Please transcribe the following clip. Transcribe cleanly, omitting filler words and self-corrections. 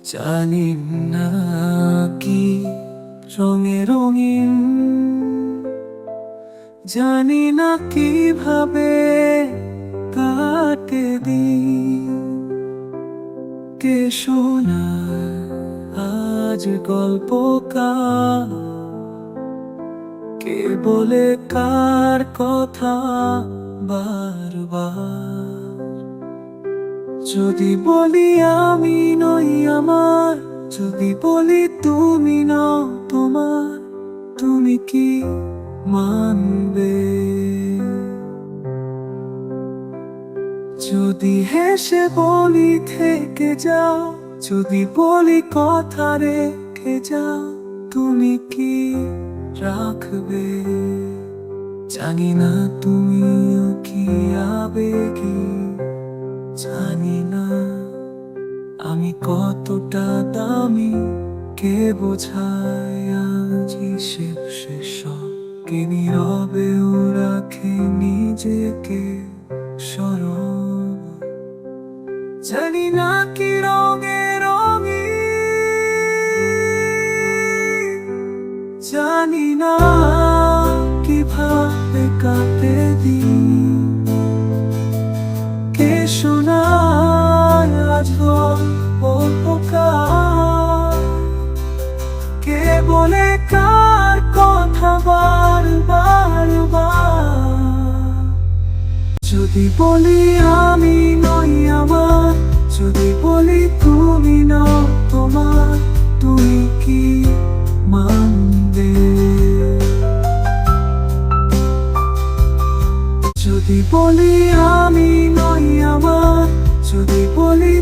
জানি না কি রঙে রঙিন, জানি না কিভাবে কাটে দিন। কে শোনায় আজ গল্প কার, কে বলে কার কথা বারবার। যদি বলি আমি নই আমার, যদি বলি তুমি নও তোমার, তুমি কি মানবে? যদি হেসে বলি থেকে যাও, যদি বলি কথা রেখে যাও, তুমি কি রাখবে? জানি না তুমিও কি আবেগী, জানি না আমি কতটা দামি, কে বোঝায় আজ শেষ। কে নীরবেও রাখে নিজেকে স্মরণ। জানি না কি রঙে রঙিন, জানি না কিভাবে কাটে দিন। কে শোনায় আজ গল্প কার, কে বলে কার কথা বারবার। যদি বলি আমি নই আমার, যদি বলি তুমি নও তোমার, তুমি কি মানবে? যদি বলি আমি নই আমার, যদি বলি